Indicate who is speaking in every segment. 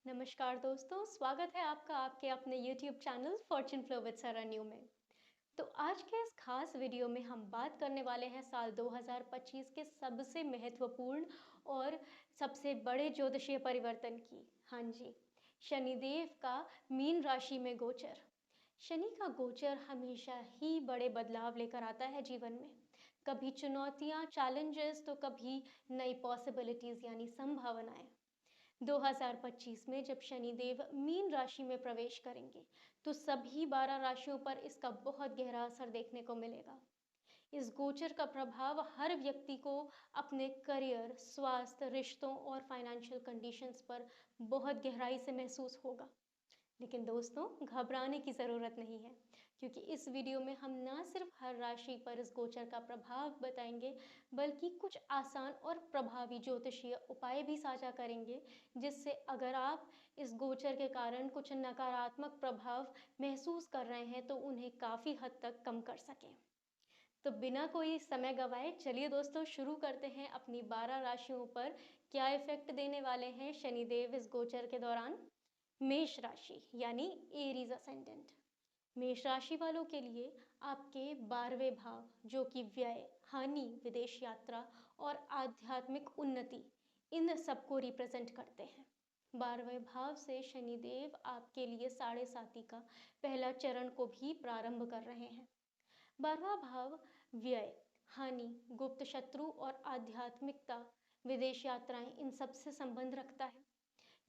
Speaker 1: नमस्कार दोस्तों, स्वागत है आपका आपके अपने YouTube channel fortune flow with सरन्यू में। तो आज के इस खास वीडियो में हम बात करने वाले हैं साल 2025 के सबसे महत्वपूर्ण और सबसे बड़े ज्योतिषीय परिवर्तन की। हाँ जी, शनिदेव का मीन राशि में गोचर। शनि का गोचर हमेशा ही बड़े बदलाव लेकर आता है जीवन में। कभी चुनौतियां, चैलेंजेस, तो कभी नई पॉसिबिलिटीज यानी संभावनाएं। 2025 में जब शनिदेव मीन राशि में प्रवेश करेंगे तो सभी 12 राशियों पर इसका बहुत गहरा असर देखने को मिलेगा। इस गोचर का प्रभाव हर व्यक्ति को अपने करियर, स्वास्थ्य, रिश्तों और फाइनेंशियल कंडीशंस पर बहुत गहराई से महसूस होगा। लेकिन दोस्तों, घबराने की ज़रूरत नहीं है, क्योंकि इस वीडियो में हम ना सिर्फ हर राशि पर इस गोचर का प्रभाव बताएंगे, बल्कि कुछ आसान और प्रभावी ज्योतिषीय उपाय भी साझा करेंगे, जिससे अगर आप इस गोचर के कारण कुछ नकारात्मक प्रभाव महसूस कर रहे हैं तो उन्हें काफ़ी हद तक कम कर सकें। तो बिना कोई समय गवाए चलिए दोस्तों शुरू करते हैं अपनी 12 राशियों पर क्या इफेक्ट देने वाले हैं शनिदेव इस गोचर के दौरान। मेष राशि यानी एरीज असेंडेंट। मेष राशि वालों के लिए आपके 12वें भाव, जो कि व्यय, हानि, विदेश यात्रा और आध्यात्मिक उन्नति, इन सबको रिप्रेजेंट करते हैं। 12वें भाव से शनिदेव आपके लिए साढ़े साथी का पहला चरण को भी प्रारंभ कर रहे हैं। 12वां भाव व्यय, हानि, गुप्त शत्रु और आध्यात्मिकता, विदेश यात्राएं, इन सब से संबंध रखता है।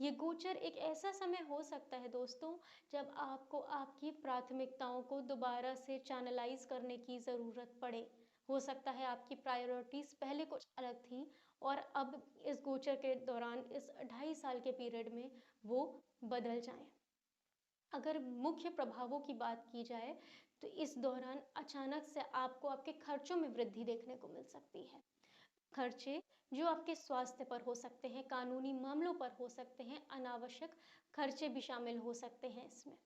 Speaker 1: ये गोचर एक ऐसा समय हो सकता है दोस्तों, जब आपको आपकी प्राथमिकताओं को दोबारा से चैनलाइज करने की ज़रूरत पड़े। हो सकता है आपकी प्रायोरिटीज़ पहले कुछ अलग थी और अब इस गोचर के दौरान, इस 2.5 साल के पीरियड में वो बदल जाएं। अगर मुख्य प्रभावों की बात की जाए तो इस दौरान अचानक से आपको आपके खर्चों में वृद्धि देखने को मिल सकती है। खर्चे जो आपके स्वास्थ्य पर हो सकते हैं, कानूनी मामलों पर हो सकते हैं, अनावश्यक खर्चे भी शामिल हो सकते हैं इसमें।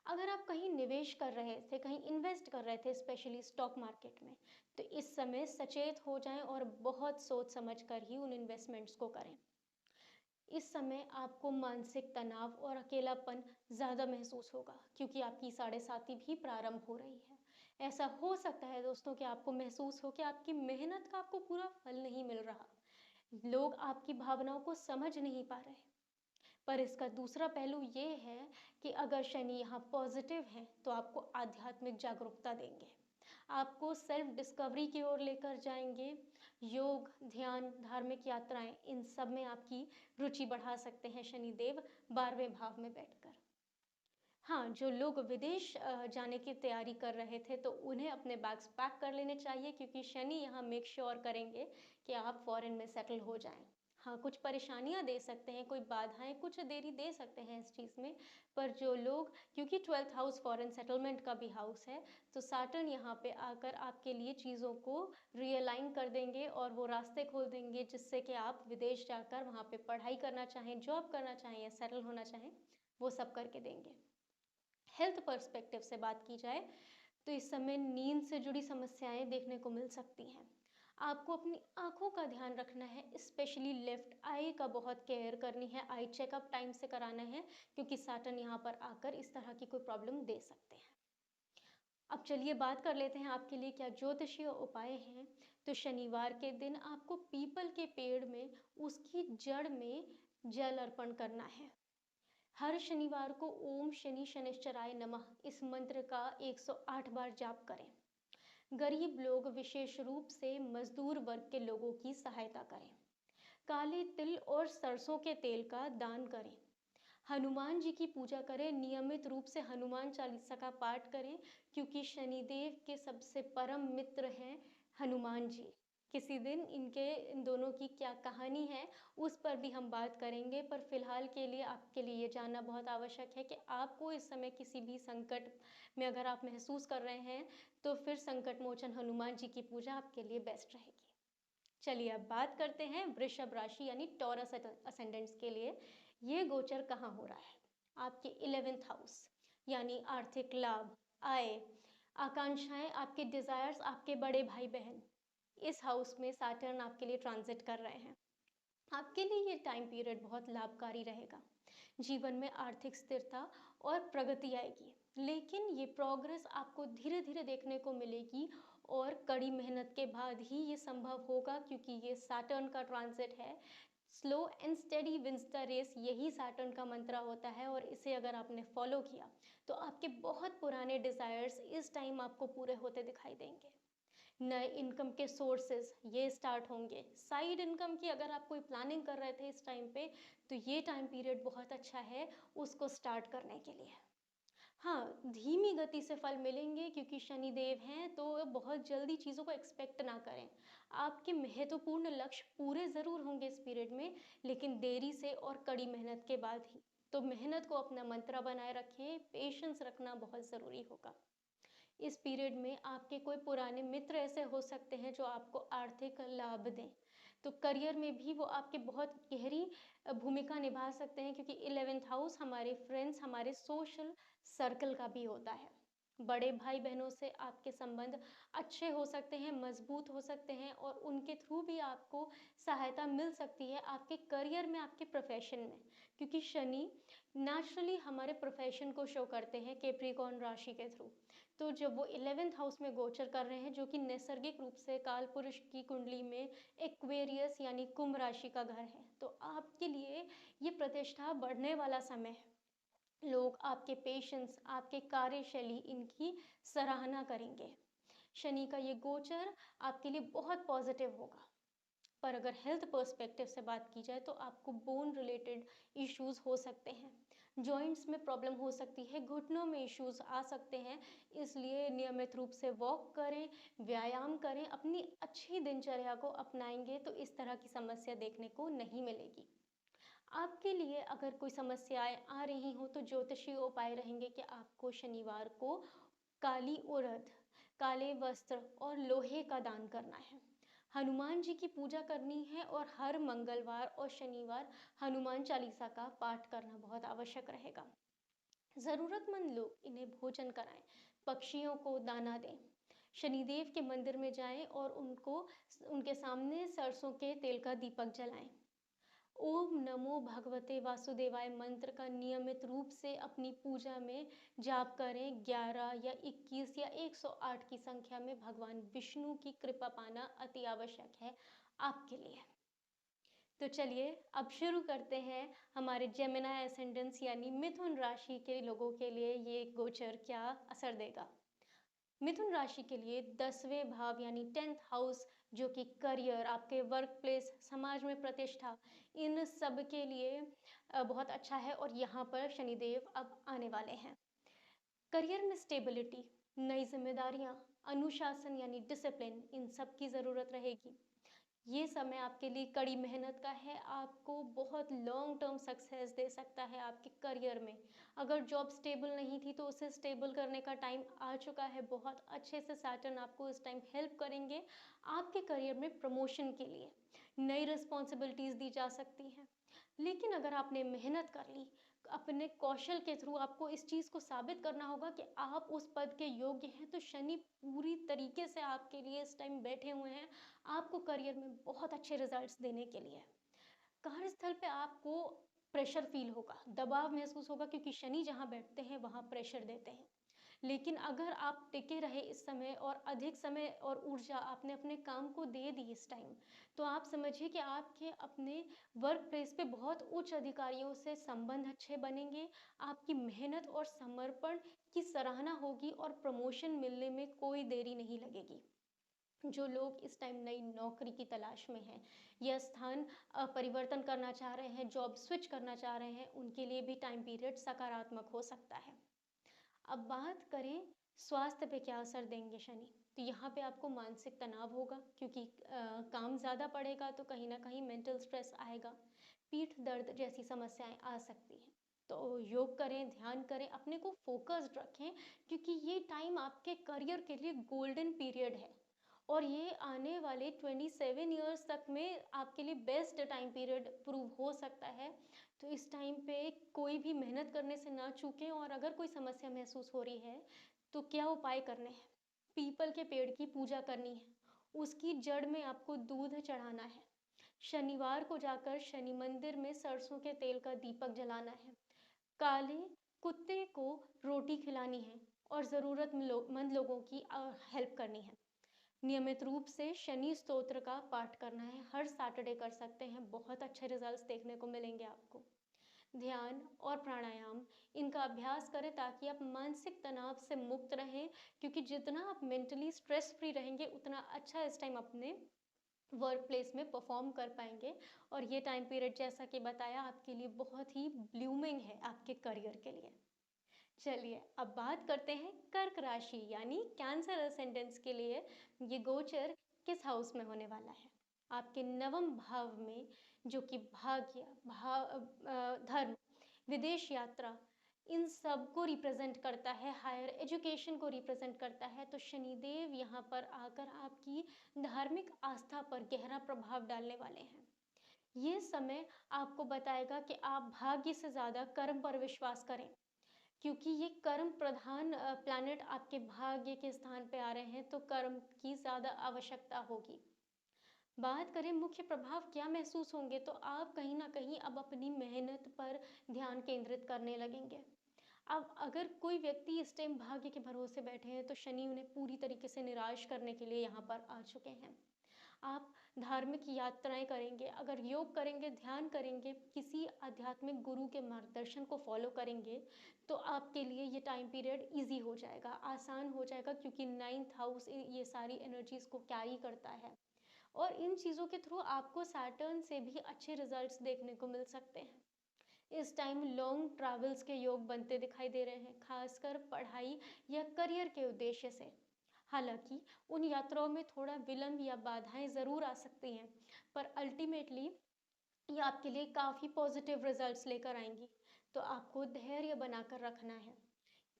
Speaker 1: अगर आप कहीं निवेश कर रहे थे, कहीं इन्वेस्ट कर रहे थे, स्पेशली स्टॉक मार्केट में, तो इस समय सचेत हो जाएं और बहुत सोच समझ कर ही उन इन्वेस्टमेंट्स को करें। इस समय आपको मानसिक तनाव और अकेलापन ज़्यादा महसूस होगा, क्योंकि आपकी साढ़े साती भी प्रारंभ हो रही है। ऐसा हो सकता है दोस्तों कि आपको महसूस हो कि आपकी मेहनत का आपको पूरा फल नहीं मिल रहा, लोग आपकी भावनाओं को समझ नहीं पा रहे। पर इसका दूसरा पहलू ये है कि अगर शनि यहाँ पॉजिटिव है तो आपको आध्यात्मिक जागरूकता देंगे, आपको सेल्फ डिस्कवरी की ओर लेकर जाएंगे। योग, ध्यान, धार्मिक यात्राएं, इन सब में आपकी रुचि बढ़ा सकते हैं शनिदेव 12वें भाव में बैठकर। हाँ, जो लोग विदेश जाने की तैयारी कर रहे थे तो उन्हें अपने बैग्स पैक कर लेने चाहिए, क्योंकि शनि यहाँ मेक श्योर करेंगे कि आप फॉरेन में सेटल हो जाएं। हाँ, कुछ परेशानियां दे सकते हैं, कोई बाधाएं, कुछ देरी दे सकते हैं इस चीज़ में। पर जो लोग, क्योंकि 12th हाउस फॉरेन सेटलमेंट का भी हाउस है, तो सैटर्न यहाँ पे आकर आपके लिए चीज़ों को रियलाइन कर देंगे और वो रास्ते खोल देंगे, जिससे कि आप विदेश जाकर वहाँ पे पढ़ाई करना चाहें, जॉब करना चाहें या सेटल होना चाहें, वो सब करके देंगे। हेल्थ पर्सपेक्टिव से बात की जाए तो इस समय नींद से जुड़ी समस्याएं देखने को मिल सकती हैं। आपको अपनी आंखों का ध्यान रखना है, स्पेशली लेफ्ट आई का बहुत केयर करनी है, आई चेकअप टाइम से कराना है, क्योंकि सैटर्न यहाँ पर आकर इस तरह की कोई प्रॉब्लम दे सकते हैं। अब चलिए बात कर लेते हैं आपके लिए क्या ज्योतिषीय उपाय हैं। तो शनिवार के दिन आपको पीपल के पेड़ में, उसकी जड़ में जल अर्पण करना है। हर शनिवार को ओम शनि शनिश्चराय नमः इस मंत्र का 108 बार जाप करें। गरीब लोग, विशेष रूप से मजदूर वर्ग के लोगों की सहायता करें। काले तिल और सरसों के तेल का दान करें। हनुमान जी की पूजा करें, नियमित रूप से हनुमान चालीसा का पाठ करें, क्योंकि शनिदेव के सबसे परम मित्र हैं हनुमान जी। किसी दिन इन दोनों की क्या कहानी है उस पर भी हम बात करेंगे, पर फिलहाल के लिए आपके लिए ये जानना बहुत आवश्यक है कि आपको इस समय किसी भी संकट में अगर आप महसूस कर रहे हैं तो फिर संकट मोचन हनुमान जी की पूजा आपके लिए बेस्ट रहेगी। चलिए अब बात करते हैं वृषभ राशि यानी टॉरस असेंडेंट्स के लिए ये गोचर कहाँ हो रहा है। आपके 11th हाउस यानी आर्थिक लाभ, आय, आकांक्षाएं, आपके डिजायर्स, आपके बड़े भाई बहन, इस हाउस में सैटर्न आपके लिए ट्रांजिट कर रहे हैं। आपके लिए ये टाइम पीरियड बहुत लाभकारी रहेगा। जीवन में आर्थिक स्थिरता और प्रगति आएगी, लेकिन ये प्रोग्रेस आपको धीरे धीरे देखने को मिलेगी और कड़ी मेहनत के बाद ही ये संभव होगा, क्योंकि ये सैटर्न का ट्रांजिट है। Slow and steady wins the race, यही सैटर्न का मंत्र होता है, और इसे अगर आपने फॉलो किया तो आपके बहुत पुराने डिजायर्स इस टाइम आपको पूरे होते दिखाई देंगे। नए इनकम के सोर्सेज ये स्टार्ट होंगे। साइड इनकम की अगर आप कोई प्लानिंग कर रहे थे इस टाइम पे, तो ये टाइम पीरियड बहुत अच्छा है उसको स्टार्ट करने के लिए। हाँ, धीमी गति से फल मिलेंगे, क्योंकि शनिदेव हैं, तो बहुत जल्दी चीज़ों को एक्सपेक्ट ना करें। आपके महत्वपूर्ण लक्ष्य पूरे ज़रूर होंगे इस पीरियड में, लेकिन देरी से और कड़ी मेहनत के बाद ही। तो मेहनत को अपना मंत्र बनाए रखें, पेशेंस रखना बहुत ज़रूरी होगा। इस पीरियड में आपके कोई पुराने मित्र ऐसे हो सकते हैं जो आपको आर्थिक लाभ दें। तो करियर में भी वो आपके बहुत गहरी भूमिका निभा सकते हैं, क्योंकि 11th हाउस हमारे फ्रेंड्स, हमारे सोशल सर्कल का भी होता है। बड़े भाई बहनों से आपके संबंध अच्छे हो सकते हैं, मजबूत हो सकते हैं, और उनके थ्रू भी आपको सहायता मिल सकती है आपके करियर में, आपके प्रोफेशन में। क्योंकि शनि नेचुरली हमारे प्रोफेशन को शो करते हैं कैप्रिकॉर्न राशि के थ्रू। तो जब वो 11th हाउस में गोचर कर रहे हैं, जो कि नैसर्गिक रूप से काल पुरुष की कुंडली में एक्वेरियस यानी कुंभ राशि का घर है, तो आपके लिए ये प्रतिष्ठा बढ़ने वाला समय है। लोग आपके पेशेंस, आपके कार्यशैली, इनकी सराहना करेंगे। शनि का ये गोचर आपके लिए बहुत पॉजिटिव होगा। पर अगर हेल्थ पर्सपेक्टिव से बात की जाए, तो आपको बोन रिलेटेड इश्यूज हो सकते हैं, जॉइंट्स में प्रॉब्लम हो सकती है, घुटनों में इश्यूज आ सकते हैं। इसलिए नियमित रूप से वॉक करें, व्यायाम करें, अपनी अच्छी दिनचर्या को अपनाएंगे तो इस तरह की समस्या देखने को नहीं मिलेगी। आपके लिए अगर कोई समस्याएं आ रही हो, तो ज्योतिषीय उपाय रहेंगे कि आपको शनिवार को काली उड़द, काले वस्त्र और लोहे का दान करना है। हनुमान जी की पूजा करनी है, और हर मंगलवार और शनिवार हनुमान चालीसा का पाठ करना बहुत आवश्यक रहेगा। जरूरतमंद लोग इन्हें भोजन कराएं, पक्षियों को दाना दें, शनिदेव के मंदिर में जाएं और उनके सामने सरसों के तेल का दीपक जलाएं। ओम नमो भगवते वासुदेवाय मंत्र का नियमित रूप से अपनी पूजा में जाप करें। 11 या 21 या 108 की संख्या में भगवान विष्णु की कृपा पाना अति आवश्यक है आपके लिए। तो चलिए अब शुरू करते हैं हमारे जेमिनी एसेंडेंस यानी मिथुन राशि के लोगों के लिए ये गोचर क्या असर देगा। मिथुन राशि के लिए 10वें भाव यानी 10th हाउस, जो कि करियर, आपके वर्क प्लेस, समाज में प्रतिष्ठा, इन सब के लिए बहुत अच्छा है, और यहाँ पर शनिदेव अब आने वाले हैं। करियर में स्टेबिलिटी, नई जिम्मेदारियां, अनुशासन यानी डिसिप्लिन, इन सब की ज़रूरत रहेगी। ये समय आपके लिए कड़ी मेहनत का है, आपको बहुत लॉन्ग टर्म सक्सेस दे सकता है आपके करियर में। अगर जॉब स्टेबल नहीं थी तो उसे स्टेबल करने का टाइम आ चुका है। बहुत अच्छे से सैटर्न आपको इस टाइम हेल्प करेंगे आपके करियर में प्रमोशन के लिए। नई रिस्पॉन्सिबिलिटीज़ दी जा सकती हैं। लेकिन अगर आपने मेहनत कर ली, अपने कौशल के थ्रू आपको इस चीज़ को साबित करना होगा कि आप उस पद के योग्य हैं, तो शनि पूरी तरीके से आपके लिए इस टाइम बैठे हुए हैं आपको करियर में बहुत अच्छे रिजल्ट्स देने के लिए। कार्यस्थल पे आपको प्रेशर फील होगा, दबाव महसूस होगा, क्योंकि शनि जहाँ बैठते हैं वहाँ प्रेशर देते हैं। लेकिन अगर आप टिके रहे इस समय, और अधिक समय और ऊर्जा आपने अपने काम को दे दी इस टाइम, तो आप समझिए कि आपके अपने वर्क प्लेस पे बहुत उच्च अधिकारियों से संबंध अच्छे बनेंगे। आपकी मेहनत और समर्पण की सराहना होगी, और प्रमोशन मिलने में कोई देरी नहीं लगेगी। जो लोग इस टाइम नई नौकरी की तलाश में हैं, या स्थान परिवर्तन करना चाह रहे हैं, जॉब स्विच करना चाह रहे हैं, उनके लिए भी टाइम पीरियड सकारात्मक हो सकता है। अब बात करें स्वास्थ्य पे क्या असर देंगे शनि, तो यहाँ पे आपको मानसिक तनाव होगा, क्योंकि काम ज़्यादा पड़ेगा, तो कहीं ना कहीं मेंटल स्ट्रेस आएगा। पीठ दर्द जैसी समस्याएं आ सकती हैं। तो योग करें, ध्यान करें, अपने को फोकस्ड रखें, क्योंकि ये टाइम आपके करियर के लिए गोल्डन पीरियड है, और ये आने वाले 27 ईयर्स तक में आपके लिए बेस्ट टाइम पीरियड प्रूव हो सकता है। तो इस टाइम पे कोई भी मेहनत करने से ना चूकें, और अगर कोई समस्या महसूस हो रही है तो क्या उपाय करने हैं। पीपल के पेड़ की पूजा करनी है, उसकी जड़ में आपको दूध चढ़ाना है, शनिवार को जाकर शनि मंदिर में सरसों के तेल का दीपक जलाना है। काले कुत्ते को रोटी खिलानी है और ज़रूरतमंद लोगों की हेल्प करनी है। नियमित रूप से शनि स्तोत्र का पाठ करना है, हर सैटरडे कर सकते हैं, बहुत अच्छे रिजल्ट्स देखने को मिलेंगे आपको। ध्यान और प्राणायाम, इनका अभ्यास करें ताकि आप मानसिक तनाव से मुक्त रहें, क्योंकि जितना आप मेंटली स्ट्रेस फ्री रहेंगे उतना अच्छा इस टाइम अपने वर्क प्लेस में परफॉर्म कर पाएंगे। और ये टाइम पीरियड जैसा कि बताया आपके लिए बहुत ही ब्लूमिंग है आपके करियर के लिए। चलिए अब बात करते हैं कर्क राशि यानी कैंसर असेंडेंट्स के लिए ये गोचर किस हाउस में होने वाला है। आपके नवम भाव में, जो कि भाग्य धर्म, विदेश यात्रा, इन सब को रिप्रेजेंट करता है, हायर एजुकेशन को रिप्रेजेंट करता है। तो शनिदेव यहाँ पर आकर आपकी धार्मिक आस्था पर गहरा प्रभाव डालने वाले हैं। ये समय आपको बताएगा कि आप भाग्य से ज़्यादा कर्म पर विश्वास करें, क्योंकि ये कर्म प्रधान प्लैनेट आपके भाग्य के स्थान पे आ रहे हैं, तो कर्म की ज़्यादा आवश्यकता होगी। बात करें मुख्य प्रभाव क्या महसूस होंगे, तो आप कहीं ना कहीं अब अपनी मेहनत पर ध्यान केंद्रित करने लगेंगे। अब अगर कोई व्यक्ति इस टाइम भाग्य के भरोसे बैठे हैं तो शनि उन्हें पूरी तरीके से निराश करने के लिए यहाँ पर आ चुके हैं। आप धार्मिक यात्राएं करेंगे, अगर योग करेंगे, ध्यान करेंगे, किसी आध्यात्मिक गुरु के मार्गदर्शन को फॉलो करेंगे, तो आपके लिए ये टाइम पीरियड इजी हो जाएगा, आसान हो जाएगा, क्योंकि 9th हाउस ये सारी एनर्जीज को कैरी करता है। और इन चीज़ों के थ्रू आपको सैटर्न से भी अच्छे रिजल्ट्स देखने को मिल सकते हैं। इस टाइम लॉन्ग ट्रैवल्स के योग बनते दिखाई दे रहे हैं, खासकर पढ़ाई या करियर के उद्देश्य से। हालांकि उन यात्राओं में थोड़ा विलंब या बाधाएं ज़रूर आ सकती हैं, पर अल्टीमेटली ये आपके लिए काफ़ी पॉजिटिव रिजल्ट्स लेकर आएंगी। तो आपको धैर्य बनाकर रखना है।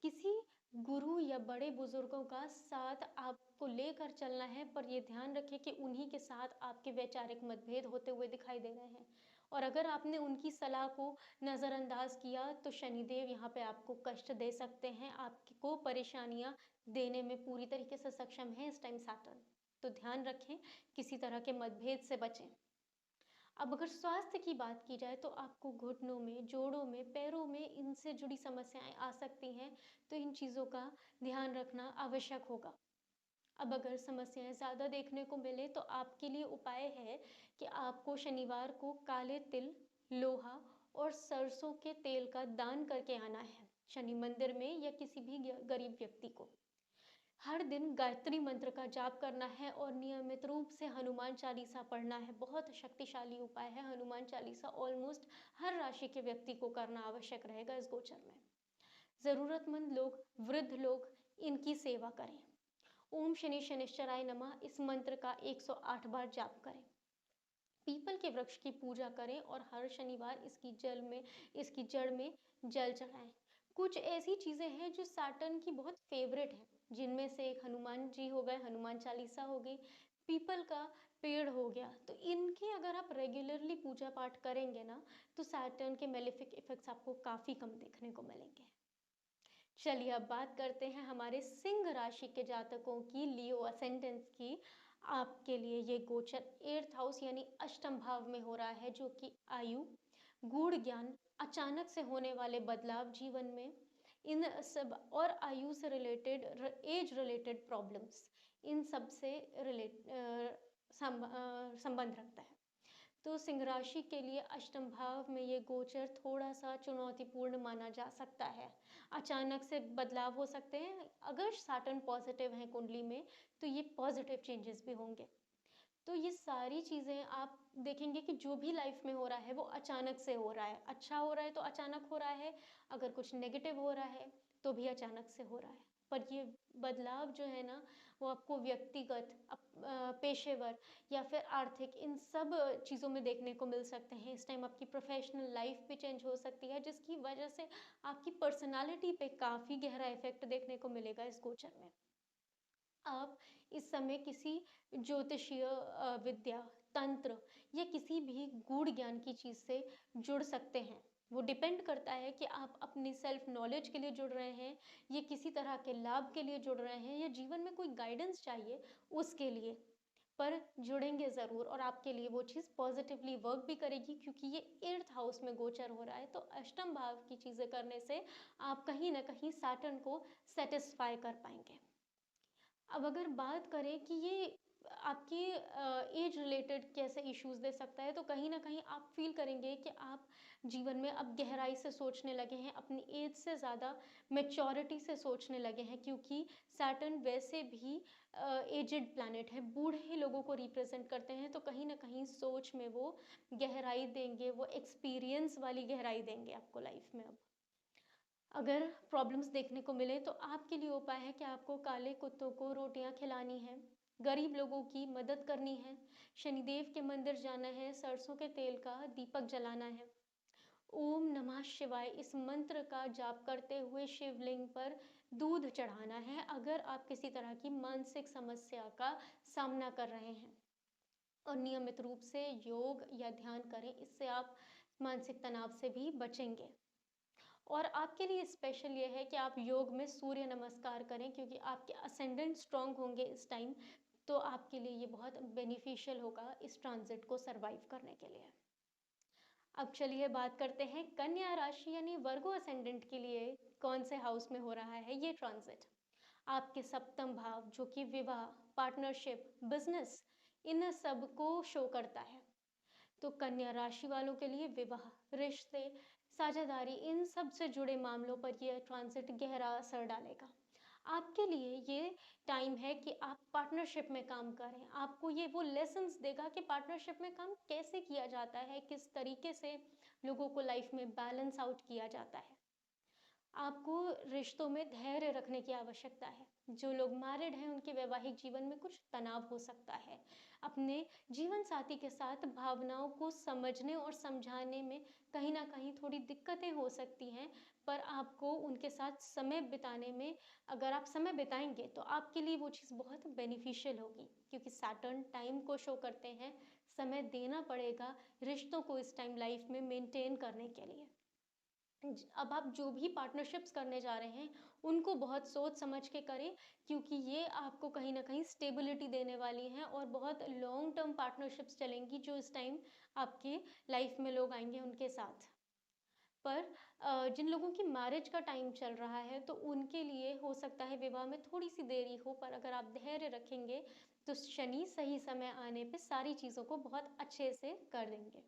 Speaker 1: किसी गुरु या बड़े बुजुर्गों का साथ आपको लेकर चलना है, पर यह ध्यान रखें कि उन्हीं के साथ आपके वैचारिक मतभेद होते हुए दिखाई दे रहे हैं। और अगर आपने उनकी सलाह को नज़रअंदाज किया तो शनिदेव यहाँ पे आपको कष्ट दे सकते हैं, आपको परेशानियाँ देने में पूरी तरीके से सक्षम है इस टाइम सैटर्न। तो ध्यान रखें, किसी तरह के मतभेद से बचें। अब अगर स्वास्थ्य की बात की जाए तो आपको घुटनों में, जोड़ों में, पैरों में इनसे जुड़ी समस्याएं आ सकती हैं, तो इन चीज़ों का ध्यान रखना आवश्यक होगा। अब अगर समस्याएं ज़्यादा देखने को मिले तो आपके लिए उपाय है कि आपको शनिवार को काले तिल, लोहा और सरसों के तेल का दान करके आना है शनि मंदिर में, या किसी भी गरीब व्यक्ति को। हर दिन गायत्री मंत्र का जाप करना है और नियमित रूप से हनुमान चालीसा पढ़ना है। बहुत शक्तिशाली उपाय है हनुमान चालीसा, ऑलमोस्ट हर राशि के व्यक्ति को करना आवश्यक रहेगा इस गोचर में। ज़रूरतमंद लोग, वृद्ध लोग, इनकी सेवा करें। ओम शनि शनिश्चराय नमः इस मंत्र का 108 बार जाप करें। पीपल के वृक्ष की पूजा करें और हर शनिवार इसकी जड़ में जल चढ़ाएं। कुछ ऐसी चीज़ें हैं जो सैटर्न की बहुत फेवरेट हैं, जिनमें से एक हनुमान जी हो गए, हनुमान चालीसा हो गई, पीपल का पेड़ हो गया। तो इनकी अगर आप रेगुलरली पूजा पाठ करेंगे ना, तो सैटर्न के मेलेफिक इफेक्ट्स आपको काफ़ी कम देखने को मिलेंगे। चलिए अब बात करते हैं हमारे सिंह राशि के जातकों की, लियो असेंडेंस की। आपके लिए ये गोचर 8th हाउस यानी अष्टम भाव में हो रहा है, जो कि आयु, गूढ़ ज्ञान, अचानक से होने वाले बदलाव जीवन में, इन सब और आयु से रिलेटेड, एज रिलेटेड प्रॉब्लम्स, इन सब से संबंध रखता है। तो सिंह राशि के लिए अष्टम भाव में ये गोचर थोड़ा सा चुनौतीपूर्ण माना जा सकता है। अचानक से बदलाव हो सकते हैं। अगर सैटर्न पॉजिटिव है कुंडली में, तो ये पॉजिटिव चेंजेस भी होंगे। तो ये सारी चीज़ें आप देखेंगे कि जो भी लाइफ में हो रहा है वो अचानक से हो रहा है। अच्छा हो रहा है तो अचानक हो रहा है, अगर कुछ नेगेटिव हो रहा है तो भी अचानक से हो रहा है। पर ये बदलाव जो है ना, वो आपको व्यक्तिगत, पेशेवर या फिर आर्थिक, इन सब चीज़ों में देखने को मिल सकते हैं। इस टाइम आपकी प्रोफेशनल लाइफ भी चेंज हो सकती है, जिसकी वजह से आपकी पर्सनालिटी पे काफ़ी गहरा इफेक्ट देखने को मिलेगा इस गोचर में। आप इस समय किसी ज्योतिषीय विद्या, तंत्र या किसी भी गूढ़ ज्ञान की चीज़ से जुड़ सकते हैं। वो डिपेंड करता है कि आप अपनी सेल्फ नॉलेज के लिए जुड़ रहे हैं, या किसी तरह के लाभ के लिए जुड़ रहे हैं, या जीवन में कोई गाइडेंस चाहिए उसके लिए। पर जुड़ेंगे ज़रूर और आपके लिए वो चीज़ पॉजिटिवली वर्क भी करेगी, क्योंकि ये 8th हाउस में गोचर हो रहा है। तो अष्टम भाव की चीज़ें करने से आप कहीं न कहीं सैटर्न को सैटिस्फाई कर पाएँगे। अब अगर बात करें कि ये आपके एज रिलेटेड कैसे इश्यूज़ दे सकता है, तो कहीं न कहीं आप फ़ील करेंगे कि आप जीवन में अब गहराई से सोचने लगे हैं, अपनी एज से ज़्यादा मैच्योरिटी से सोचने लगे हैं, क्योंकि सैटर्न वैसे भी एज्ड प्लैनेट है, बूढ़े लोगों को रिप्रेज़ेंट करते हैं, तो कहीं न कहीं सोच में वो गहराई देंगे, वो एक्सपीरियंस वाली गहराई देंगे आपको लाइफ़ में अब। अगर प्रॉब्लम्स देखने को मिले तो आपके लिए उपाय है कि आपको काले कुत्तों को रोटियां खिलानी है, गरीब लोगों की मदद करनी है, शनिदेव के मंदिर जाना है, सरसों के तेल का दीपक जलाना है, ओम नमः शिवाय इस मंत्र का जाप करते हुए शिवलिंग पर दूध चढ़ाना है अगर आप किसी तरह की मानसिक समस्या का सामना कर रहे हैं। और नियमित रूप से योग या ध्यान करें, इससे आप मानसिक तनाव से भी बचेंगे। और आपके लिए स्पेशल ये है कि आप योग में सूर्य नमस्कार करें, क्योंकि आपके असेंडेंट स्ट्रांग होंगे इस टाइम, तो आपके लिए ये बहुत बेनिफिशियल होगा इस ट्रांजिट को सरवाइव करने के लिए। अब चलिए बात करते हैं कन्या राशि यानी वर्गो असेंडेंट के लिए कौन से हाउस में हो रहा है ये ट्रांजिट। आपके सप्तम भाव जो कि विवाह, पार्टनरशिप, बिजनेस, इन सब को शो करता है। तो कन्या राशि वालों के लिए विवाह, रिश्ते, साझेदारी, इन सब से जुड़े मामलों पर यह ट्रांजिट गहरा असर डालेगा। आपके लिए ये टाइम है कि आप पार्टनरशिप में काम करें। आपको ये वो लेसन्स देगा कि पार्टनरशिप में काम कैसे किया जाता है, किस तरीके से लोगों को लाइफ में बैलेंस आउट किया जाता है। आपको रिश्तों में धैर्य रखने की आवश्यकता है। जो लोग मैरिड हैं उनके वैवाहिक जीवन में कुछ तनाव हो सकता है। अपने जीवन साथी के साथ भावनाओं को समझने और समझाने में कहीं ना कहीं थोड़ी दिक्कतें हो सकती हैं, पर आपको उनके साथ समय बिताने में, अगर आप समय बिताएंगे तो आपके लिए वो चीज़ बहुत बेनिफिशियल होगी, क्योंकि सैटर्न टाइम को शो करते हैं। समय देना पड़ेगा रिश्तों को इस टाइम लाइफ में मेंटेन करने के लिए। अब आप जो भी पार्टनरशिप्स करने जा रहे हैं उनको बहुत सोच समझ के करें, क्योंकि ये आपको कहीं ना कहीं स्टेबिलिटी देने वाली हैं और बहुत लॉन्ग टर्म पार्टनरशिप्स चलेंगी जो इस टाइम आपके लाइफ में लोग आएंगे उनके साथ। पर जिन लोगों की मैरिज का टाइम चल रहा है तो उनके लिए हो सकता है विवाह में थोड़ी सी देरी हो, पर अगर आप धैर्य रखेंगे तो शनि सही समय आने पे सारी चीज़ों को बहुत अच्छे से कर देंगे।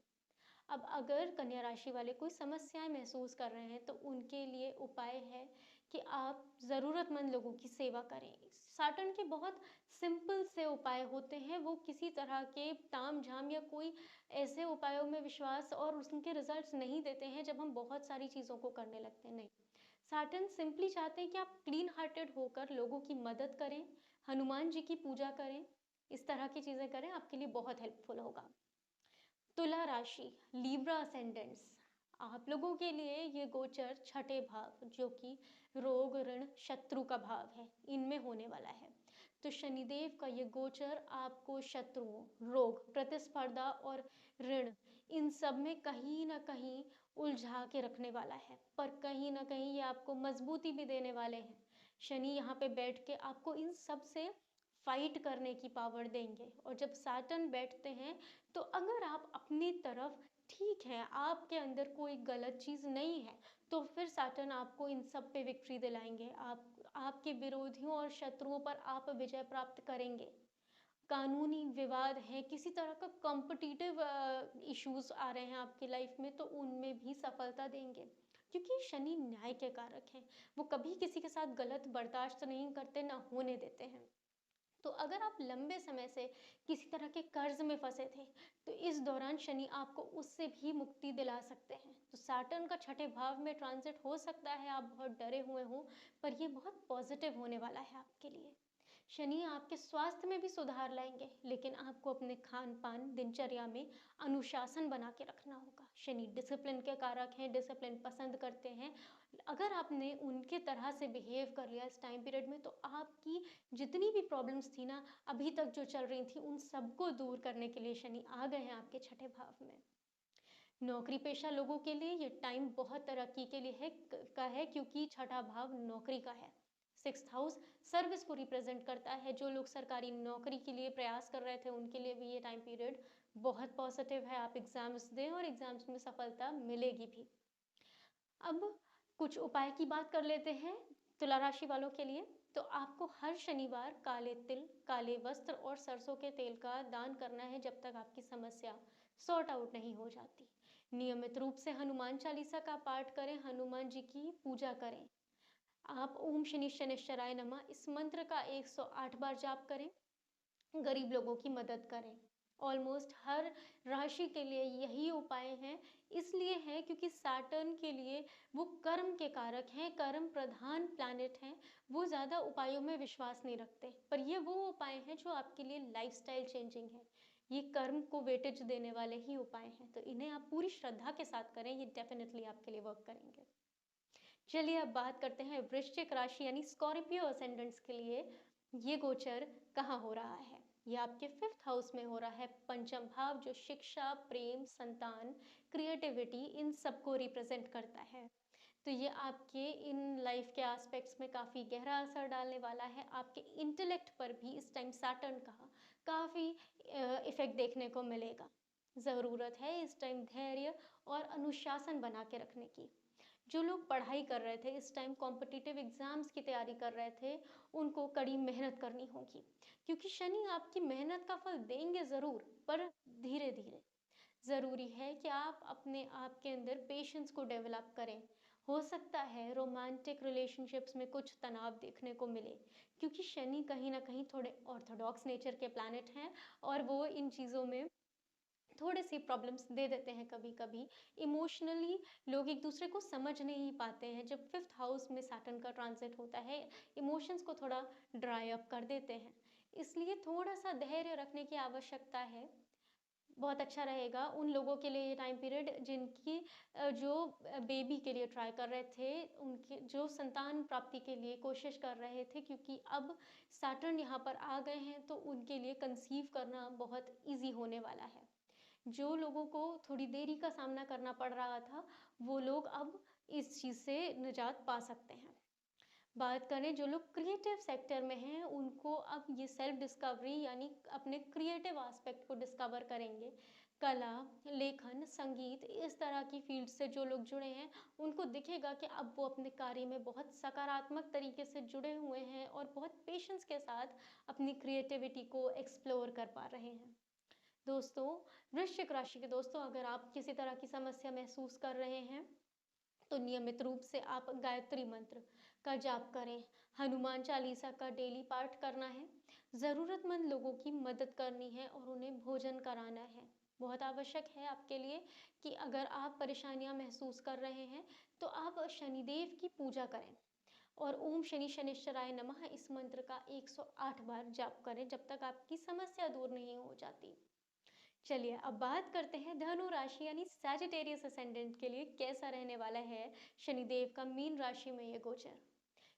Speaker 1: अब अगर कन्या राशि वाले कोई समस्याएं महसूस कर रहे हैं तो उनके लिए उपाय है कि आप ज़रूरतमंद लोगों की सेवा करें। सैटर्न के बहुत सिंपल से उपाय होते हैं, वो किसी तरह के ताम झाम या कोई ऐसे उपायों में विश्वास और उनके रिजल्ट्स नहीं देते हैं जब हम बहुत सारी चीज़ों को करने लगते हैं, नहीं। सैटर्न सिंपली चाहते हैं कि आप क्लीन हार्टेड होकर लोगों की मदद करें, हनुमान जी की पूजा करें, इस तरह की चीज़ें करें, आपके लिए बहुत हेल्पफुल होगा। तुला राशि, लिब्रा असेंडेंट्स, आप लोगों के लिए ये गोचर छठे भाव जो कि रोग, ऋण, शत्रु का भाव है, इनमें होने वाला है। तो शनिदेव का ये गोचर आपको शत्रुओं, रोग, प्रतिस्पर्धा और ऋण, इन सब में कहीं ना कहीं उलझा के रखने वाला है, पर कहीं ना कहीं ये आपको मजबूती भी देने वाले हैं। शनि यहाँ पे बैठ के आपको इन सब से फाइट करने की पावर देंगे। और जब सैटर्न बैठते हैं तो अगर आप अपनी तरफ ठीक है, आपके अंदर कोई गलत चीज़ नहीं है, तो फिर सैटर्न आपको इन सब पे विक्ट्री दिलाएंगे। आपके विरोधियों और शत्रुओं पर आप विजय प्राप्त करेंगे। कानूनी विवाद है, किसी तरह का कॉम्पिटिटिव इश्यूज आ रहे हैं आपकी लाइफ में, तो उनमें भी सफलता देंगे, क्योंकि शनि न्याय के कारक हैं। वो कभी किसी के साथ गलत बर्दाश्त नहीं करते, ना होने देते हैं। तो अगर आप लंबे समय से किसी तरह के कर्ज में फंसे थे तो इस दौरान शनि आपको उससे भी मुक्ति दिला सकते हैं। तो सैटर्न का छठे भाव में ट्रांजिट हो सकता है आप बहुत डरे हुए हो, पर ये बहुत पॉजिटिव होने वाला है आपके लिए। शनि आपके स्वास्थ्य में भी सुधार लाएंगे, लेकिन आपको अपने खान पान दिनचर्या में अनुशासन बना के रखना होगा। शनि डिसिप्लिन के कारक हैं, डिसिप्लिन पसंद करते हैं। अगर आपने उनके तरह से बिहेव कर लिया इस टाइम पीरियड में तो आपकी जितनी भी प्रॉब्लम्स थी ना अभी तक जो चल रही थी उन सबको दूर करने के लिए शनि आ गए हैं आपके छठे भाव में। नौकरी पेशा लोगों के लिए ये टाइम बहुत तरक्की के लिए है का है, क्योंकि छठा भाव नौकरी का है। सिक्स्थ हाउस सर्विस को रिप्रेजेंट करता है। जो लोग सरकारी नौकरी के लिए प्रयास कर रहे थे उनके लिए भी ये टाइम पीरियड बहुत पॉजिटिव है। आप एग्जाम्स दें और एग्जाम्स में सफलता मिलेगी भी। अब कुछ उपाय की बात कर लेते हैं तुला राशि वालों के लिए। तो आपको हर शनिवार काले तिल, काले वस्त्र और सरसों के तेल का दान करना है जब तक आपकी समस्या सॉर्ट आउट नहीं हो जाती। नियमित रूप से हनुमान चालीसा का पाठ करें, हनुमान जी की पूजा करें। आप ओम शनि शनिश्चराय नमः इस मंत्र का 108 बार जाप करें। गरीब लोगों की मदद करें। ऑलमोस्ट हर राशि के लिए यही उपाय हैं। इसलिए हैं क्योंकि सैटर्न के लिए वो कर्म के कारक हैं, कर्म प्रधान प्लैनेट हैं। वो ज़्यादा उपायों में विश्वास नहीं रखते, पर ये वो उपाय हैं जो आपके लिए लाइफस्टाइल चेंजिंग है। ये कर्म को वेटेज देने वाले ही उपाय हैं, तो इन्हें आप पूरी श्रद्धा के साथ करें, ये डेफिनेटली आपके लिए वर्क करेंगे। चलिए अब बात करते हैं वृश्चिक राशि यानी स्कॉर्पियो असेंडेंट्स के लिए ये गोचर कहाँ हो रहा है। ये आपके फिफ्थ हाउस में हो रहा है। पंचम भाव जो शिक्षा, प्रेम, संतान, क्रिएटिविटी इन सबको रिप्रेजेंट करता है। तो ये आपके इन लाइफ के एस्पेक्ट्स में काफ़ी गहरा असर डालने वाला है। आपके इंटेलेक्ट पर भी इस टाइम सैटर्न का काफ़ी इफेक्ट देखने को मिलेगा। ज़रूरत है इस टाइम धैर्य और अनुशासन बना के रखने की। जो लोग पढ़ाई कर रहे थे इस टाइम, कॉम्पिटिटिव एग्जाम्स की तैयारी कर रहे थे, उनको कड़ी मेहनत करनी होगी, क्योंकि शनि आपकी मेहनत का फल देंगे ज़रूर, पर धीरे धीरे। ज़रूरी है कि आप अपने आप के अंदर पेशेंस को डेवलप करें। हो सकता है रोमांटिक रिलेशनशिप्स में कुछ तनाव देखने को मिले, क्योंकि शनि कहीं ना कहीं थोड़े ऑर्थोडॉक्स नेचर के प्लैनेट हैं और वो इन चीज़ों में थोड़े सी प्रॉब्लम्स दे देते हैं कभी कभी। इमोशनली लोग एक दूसरे को समझ नहीं पाते हैं। जब फिफ्थ हाउस में सैटर्न का ट्रांजिट होता है, इमोशंस को थोड़ा ड्राई अप कर देते हैं। इसलिए थोड़ा सा धैर्य रखने की आवश्यकता है। बहुत अच्छा रहेगा उन लोगों के लिए ये टाइम पीरियड जिनकी जो बेबी के लिए ट्राई कर रहे थे, उनके जो संतान प्राप्ति के लिए कोशिश कर रहे थे, क्योंकि अब सैटर्न यहाँ पर आ गए हैं तो उनके लिए कंसीव करना बहुत इजी होने वाला है। जो लोगों को थोड़ी देरी का सामना करना पड़ रहा था, वो लोग अब इस चीज़ से निजात पा सकते हैं। बात करें जो लोग क्रिएटिव सेक्टर में हैं, उनको अब ये सेल्फ डिस्कवरी यानी अपने क्रिएटिव एस्पेक्ट को डिस्कवर करेंगे। कला, लेखन, संगीत इस तरह की फील्ड से जो लोग जुड़े हैं, उनको दिखेगा कि अब वो अपने कार्य में बहुत सकारात्मक तरीके से जुड़े हुए हैं और बहुत पेशेंस के साथ अपनी क्रिएटिविटी को एक्सप्लोर कर पा रहे हैं। दोस्तों, वृश्चिक राशि के दोस्तों, अगर आप किसी तरह की समस्या महसूस कर रहे हैं तो नियमित रूप से आप गायत्री मंत्र का जाप करें। हनुमान चालीसा का डेली पाठ करना है। ज़रूरतमंद लोगों की मदद करनी है और उन्हें भोजन कराना है। बहुत आवश्यक है आपके लिए कि अगर आप परेशानियां महसूस कर रहे हैं तो आप शनिदेव की पूजा करें और ओम शनि शनिश्चराय नमः इस मंत्र का 108 बार जाप करें जब तक आपकी समस्या दूर नहीं हो जाती। चलिए अब बात करते हैं धनु राशि यानी सैजिटेरियस असेंडेंट के लिए कैसा रहने वाला है शनिदेव का मीन राशि में ये गोचर।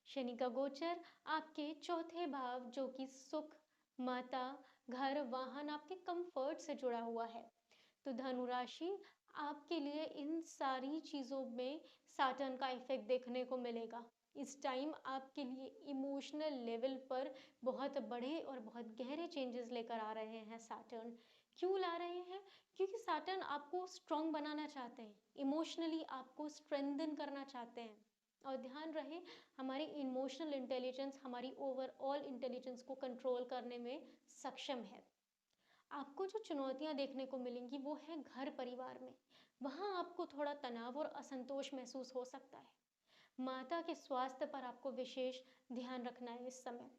Speaker 1: शनि का गोचर आपके चौथे भाव जो कि सुख, माता, घर, वाहन, आपके कंफर्ट से जुड़ा हुआ है। तो धनु राशि आपके लिए इन सारी चीज़ों में सैटर्न का इफेक्ट देखने को मिलेगा। इस टाइम आपके लिए इमोशनल लेवल पर बहुत बड़े और बहुत गहरे चेंजेस लेकर आ रहे हैं सैटर्न। क्यों ला रहे हैं? क्योंकि सैटर्न आपको स्ट्रांग बनाना चाहते हैं, इमोशनली आपको स्ट्रेंथन करना चाहते हैं। और ध्यान रहे, हमारी इमोशनल इंटेलिजेंस हमारी ओवरऑल इंटेलिजेंस को कंट्रोल करने में सक्षम है। आपको जो चुनौतियां देखने को मिलेंगी वो है घर परिवार में। वहाँ आपको थोड़ा तनाव और असंतोष महसूस हो सकता है। माता के स्वास्थ्य पर आपको विशेष ध्यान रखना है इस समय।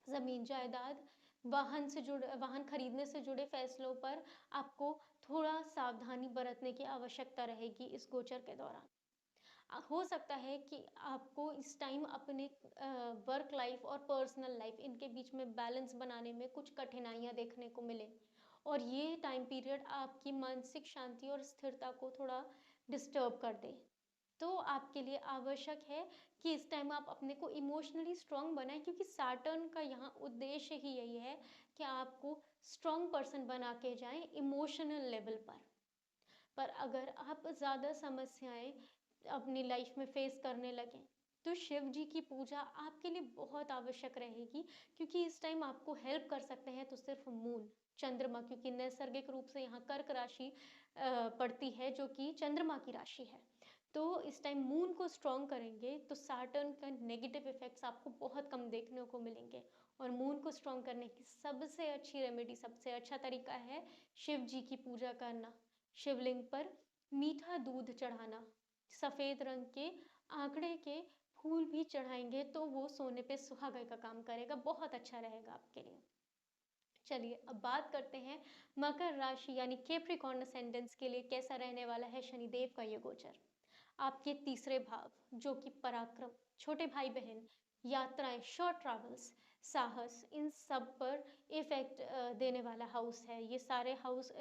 Speaker 1: ज़मीन जायदाद, वाहन खरीदने से जुड़े फैसलों पर आपको थोड़ा सावधानी बरतने की आवश्यकता रहेगी इस गोचर के दौरान। हो सकता है कि आपको इस टाइम अपने वर्क लाइफ और पर्सनल लाइफ इनके बीच में बैलेंस बनाने में कुछ कठिनाइयाँ देखने को मिले और ये टाइम पीरियड आपकी मानसिक शांति और स्थिरता को थोड़ा डिस्टर्ब कर दे। तो आपके लिए आवश्यक है कि इस टाइम आप अपने को इमोशनली स्ट्रांग बनाएं, क्योंकि सैटर्न का यहाँ उद्देश्य ही यही है कि आपको स्ट्रांग पर्सन बना के जाएं इमोशनल लेवल पर अगर आप ज़्यादा समस्याएं अपनी लाइफ में फेस करने लगें तो शिव जी की पूजा आपके लिए बहुत आवश्यक रहेगी, क्योंकि इस टाइम आपको हेल्प कर सकते हैं तो सिर्फ मून, चंद्रमा, क्योंकि नैसर्गिक रूप से यहाँ कर्क राशि पड़ती है जो कि चंद्रमा की राशि है। तो इस टाइम मून को स्ट्रॉन्ग करेंगे तो सैटर्न का नेगेटिव इफेक्ट्स आपको बहुत कम देखने को मिलेंगे। और मून को स्ट्रॉन्ग करने की सबसे अच्छी रेमेडी, सबसे अच्छा तरीका है शिव जी की पूजा करना, शिवलिंग पर मीठा दूध चढ़ाना, सफेद रंग के आंकड़े के फूल भी चढ़ाएंगे तो वो सोने पे सुहागा का काम करेगा, बहुत अच्छा रहेगा आपके लिए। चलिए अब बात करते हैं मकर राशि यानी कैप्रिकॉर्न असेंडेंस के लिए कैसा रहने वाला है शनिदेव का ये गोचर। आपके तीसरे भाव जो कि पराक्रम, छोटे भाई बहन, यात्राएं, शॉर्ट ट्रैवल्स, साहस, इन सब पर इफेक्ट देने वाला हाउस है। ये सारे हाउस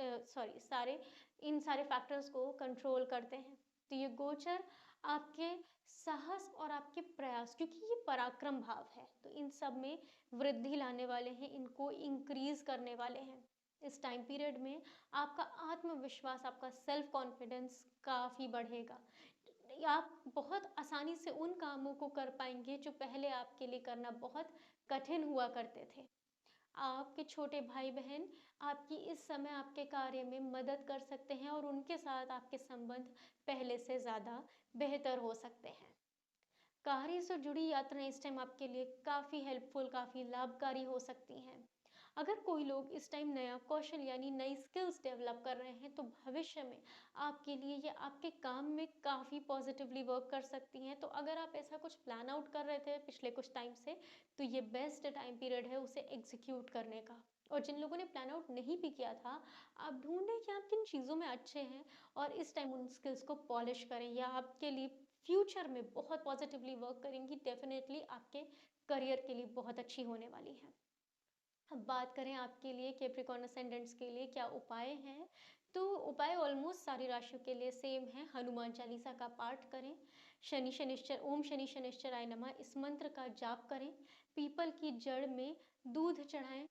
Speaker 1: सारे इन सारे फैक्टर्स को कंट्रोल करते हैं। तो ये गोचर आपके साहस और आपके प्रयास, क्योंकि ये पराक्रम भाव है, तो इन सब में वृद्धि लाने वाले हैं, इनको इंक्रीज करने वाले हैं। इस टाइम पीरियड में आपका आत्मविश्वास, आपका सेल्फ कॉन्फिडेंस काफ़ी बढ़ेगा। आप बहुत आसानी से उन कामों को कर पाएंगे जो पहले आपके लिए करना बहुत कठिन हुआ करते थे। आपके छोटे भाई बहन आपकी इस समय आपके कार्य में मदद कर सकते हैं और उनके साथ आपके संबंध पहले से ज़्यादा बेहतर हो सकते हैं। कार्य से जुड़ी यात्राएं इस टाइम आपके लिए काफ़ी हेल्पफुल, काफ़ी लाभकारी हो सकती हैं। अगर कोई लोग इस टाइम नया कौशल यानी नई स्किल्स डेवलप कर रहे हैं तो भविष्य में आपके लिए ये आपके काम में काफ़ी पॉजिटिवली वर्क कर सकती हैं। तो अगर आप ऐसा कुछ प्लान आउट कर रहे थे पिछले कुछ टाइम से, तो ये बेस्ट टाइम पीरियड है उसे एग्जीक्यूट करने का। और जिन लोगों ने प्लान आउट नहीं भी किया था, आप ढूंढें कि आप किन चीज़ों में अच्छे हैं और इस टाइम उन स्किल्स को पॉलिश करें, या आपके लिए फ्यूचर में बहुत पॉजिटिवली वर्क करेंगी, डेफिनेटली आपके करियर के लिए बहुत अच्छी होने वाली है। अब बात करें आपके लिए कैप्रिकॉर्न असेंडेंट्स के लिए क्या उपाय हैं, तो उपाय ऑलमोस्ट सारी राशियों के लिए सेम है। हनुमान चालीसा का पाठ करें, शनि शनिश्चर ओम शनि शनिश्चराय नमः इस मंत्र का जाप करें, पीपल की जड़ में दूध चढ़ाएं।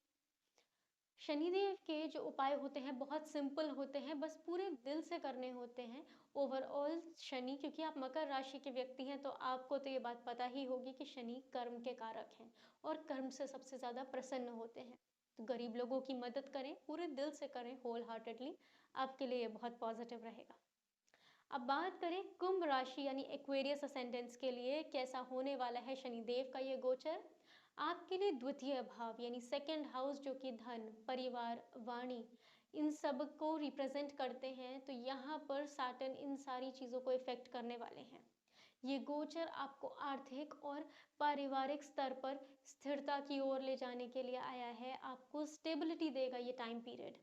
Speaker 1: शनिदेव के जो उपाय होते हैं बहुत सिंपल होते हैं, बस पूरे दिल से करने होते हैं। ओवरऑल शनि, क्योंकि आप मकर राशि के व्यक्ति हैं तो आपको तो ये बात पता ही होगी कि शनि कर्म के कारक हैं और कर्म से सबसे ज़्यादा प्रसन्न होते हैं। तो गरीब लोगों की मदद करें, पूरे दिल से करें, होल हार्टेडली, आपके लिए ये बहुत पॉजिटिव रहेगा। अब बात करें कुंभ राशि यानी एक्वेरियस असेंडेंस के लिए कैसा होने वाला है शनिदेव का ये गोचर। आपके लिए द्वितीय भाव यानी सेकंड हाउस जो कि धन, परिवार, वाणी, इन सब को रिप्रेजेंट करते हैं, तो यहाँ पर सैटर्न इन सारी चीज़ों को इफेक्ट करने वाले हैं। ये गोचर आपको आर्थिक और पारिवारिक स्तर पर स्थिरता की ओर ले जाने के लिए आया है, आपको स्टेबिलिटी देगा ये टाइम पीरियड।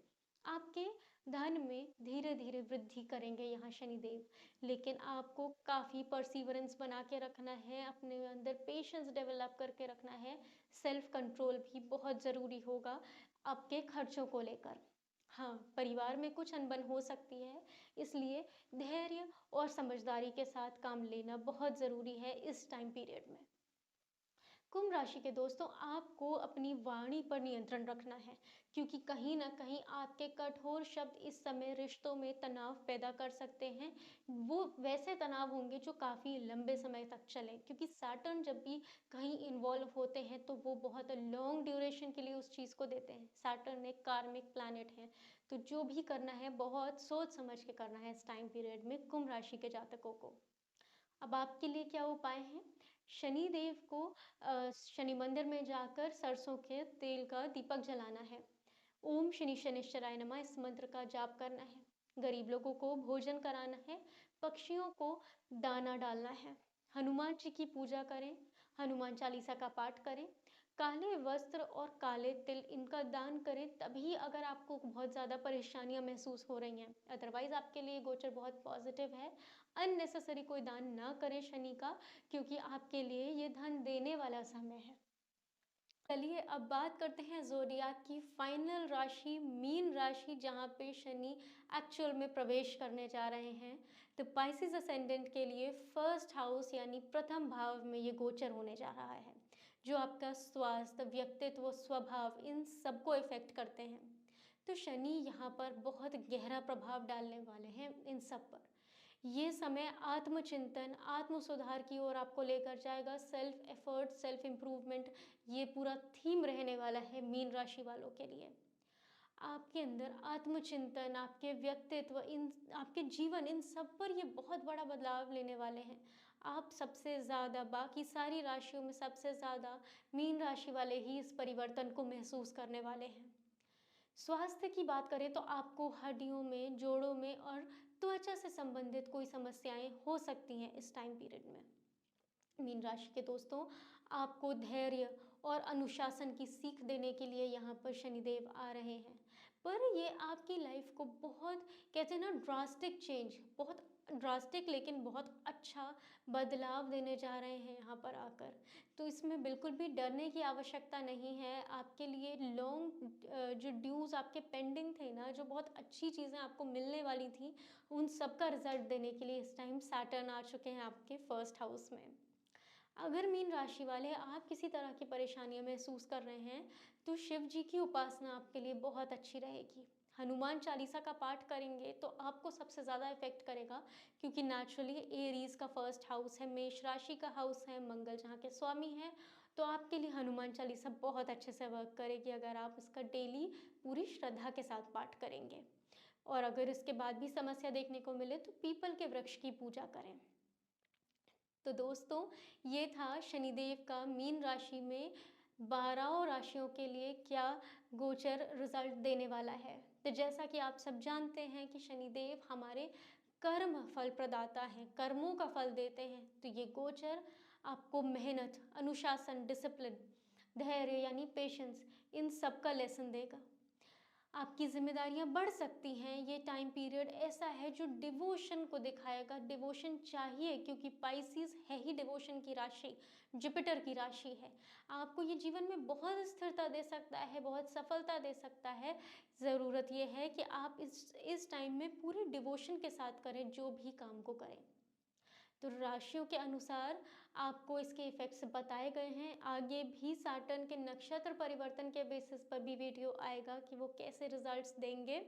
Speaker 1: आपके धन में धीरे धीरे वृद्धि करेंगे यहाँ शनिदेव, लेकिन आपको काफ़ी परसीवरेंस बना के रखना है, अपने अंदर पेशेंस डेवलप करके रखना है। सेल्फ कंट्रोल भी बहुत ज़रूरी होगा आपके खर्चों को लेकर। हाँ, परिवार में कुछ अनबन हो सकती है, इसलिए धैर्य और समझदारी के साथ काम लेना बहुत ज़रूरी है इस टाइम पीरियड में। कुंभ राशि के दोस्तों, आपको अपनी वाणी पर नियंत्रण रखना है, क्योंकि कहीं ना कहीं आपके कठोर शब्द इस समय रिश्तों में तनाव पैदा कर सकते हैं। वो वैसे तनाव होंगे जो काफ़ी लंबे समय तक चले, क्योंकि सैटर्न जब भी कहीं इन्वॉल्व होते हैं तो वो बहुत लॉन्ग ड्यूरेशन के लिए उस चीज़ को देते हैं। सैटर्न एक कार्मिक प्लैनेट है, तो जो भी करना है बहुत सोच समझ के करना है इस टाइम पीरियड में कुंभ राशि के जातकों को। अब आपके लिए क्या उपाय हैं? शनि देव को शनि मंदिर में जाकर सरसों के तेल का दीपक जलाना है। ओम शनि शनिश्चराय नमः इस मंत्र का जाप करना है। गरीब लोगों को भोजन कराना है, पक्षियों को दाना डालना है। हनुमान जी की पूजा करें, हनुमान चालीसा का पाठ करें, काले वस्त्र और काले तिल इनका दान करें, तभी अगर आपको बहुत ज़्यादा परेशानियां महसूस हो रही हैं। अदरवाइज आपके लिए गोचर बहुत पॉजिटिव है। अननेसेसरी कोई दान ना करें शनि का, क्योंकि आपके लिए ये धन देने वाला समय है। चलिए अब बात करते हैं ज़ोडियाक की फाइनल राशि मीन राशि, जहाँ पे शनि एक्चुअल में प्रवेश करने जा रहे हैं। तो पाइसिस असेंडेंट के लिए फर्स्ट हाउस यानी प्रथम भाव में ये गोचर होने जा रहा है, जो आपका स्वास्थ्य, व्यक्तित्व, स्वभाव, इन सबको इफेक्ट करते हैं। तो शनि यहाँ पर बहुत गहरा प्रभाव डालने वाले हैं इन सब पर। ये समय आत्मचिंतन, आत्म सुधार की ओर आपको लेकर जाएगा। सेल्फ एफर्ट, सेल्फ इम्प्रूवमेंट, ये पूरा थीम रहने वाला है मीन राशि वालों के लिए। आपके अंदर आत्मचिंतन, आपके व्यक्तित्व, इन आपके जीवन, इन सब पर ये बहुत बड़ा बदलाव लेने वाले हैं। आप सबसे ज़्यादा, बाकी सारी राशियों में सबसे ज़्यादा मीन राशि वाले ही इस परिवर्तन को महसूस करने वाले हैं। स्वास्थ्य की बात करें तो आपको हड्डियों में, जोड़ों में और त्वचा से संबंधित कोई समस्याएं हो सकती हैं इस टाइम पीरियड में। मीन राशि के दोस्तों, आपको धैर्य और अनुशासन की सीख देने के लिए यहाँ पर शनिदेव आ रहे हैं। पर ये आपकी लाइफ को बहुत, कहते हैं ना, ड्रास्टिक चेंज, बहुत ड्रास्टिक लेकिन बहुत अच्छा बदलाव देने जा रहे हैं यहाँ पर आकर। तो इसमें बिल्कुल भी डरने की आवश्यकता नहीं है। आपके लिए लॉन्ग जो ड्यूज आपके पेंडिंग थे ना, जो बहुत अच्छी चीज़ें आपको मिलने वाली थी, उन सब का रिजल्ट देने के लिए इस टाइम सैटर्न आ चुके हैं आपके फर्स्ट हाउस में। अगर मीन राशि वाले आप किसी तरह की परेशानियां महसूस कर रहे हैं, तो शिव जी की उपासना आपके लिए बहुत अच्छी रहेगी। हनुमान चालीसा का पाठ करेंगे तो आपको सबसे ज़्यादा इफेक्ट करेगा, क्योंकि नेचुरली एरीज का फर्स्ट हाउस है, मेष राशि का हाउस है, मंगल जहाँ के स्वामी हैं। तो आपके लिए हनुमान चालीसा बहुत अच्छे से वर्क करेगी अगर आप इसका डेली पूरी श्रद्धा के साथ पाठ करेंगे। और अगर इसके बाद भी समस्या देखने को मिले तो पीपल के वृक्ष की पूजा करें। तो दोस्तों, ये था शनिदेव का मीन राशि में 12 राशियों के लिए क्या गोचर रिजल्ट देने वाला है। तो जैसा कि आप सब जानते हैं कि शनिदेव हमारे कर्म फल प्रदाता हैं, कर्मों का फल देते हैं। तो ये गोचर आपको मेहनत, अनुशासन, डिसिप्लिन, धैर्य यानी पेशेंस, इन सब का लेसन देगा। आपकी जिम्मेदारियां बढ़ सकती हैं। ये टाइम पीरियड ऐसा है जो डिवोशन को दिखाएगा। डिवोशन चाहिए, क्योंकि पाइसिस है ही डिवोशन की राशि, जुपिटर की राशि है। आपको ये जीवन में बहुत स्थिरता दे सकता है, बहुत सफलता दे सकता है। ज़रूरत ये है कि आप इस टाइम में पूरे डिवोशन के साथ करें जो भी काम को करें। तो राशियों के अनुसार आपको इसके इफ़ेक्ट्स बताए गए हैं। आगे भी सैटर्न के नक्षत्र परिवर्तन के बेसिस पर भी वीडियो आएगा कि वो कैसे रिजल्ट्स देंगे।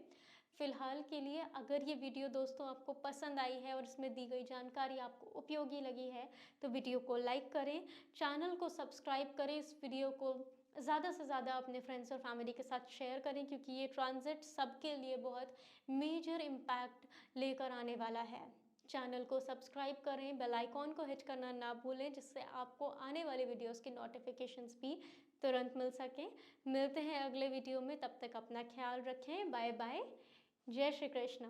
Speaker 1: फिलहाल के लिए अगर ये वीडियो दोस्तों आपको पसंद आई है और इसमें दी गई जानकारी आपको उपयोगी लगी है, तो वीडियो को लाइक करें, चैनल को सब्सक्राइब करें, इस वीडियो को ज़्यादा से ज़्यादा अपने फ्रेंड्स और फैमिली के साथ शेयर करें, क्योंकि ये ट्रांजिट सबके लिए बहुत मेजर इम्पैक्ट लेकर आने वाला है। चैनल को सब्सक्राइब करें, बेल आइकॉन को हिट करना ना भूलें, जिससे आपको आने वाले वीडियोस की नोटिफिकेशंस भी तुरंत मिल सकें। मिलते हैं अगले वीडियो में, तब तक अपना ख्याल रखें। Bye bye. जय श्री कृष्ण।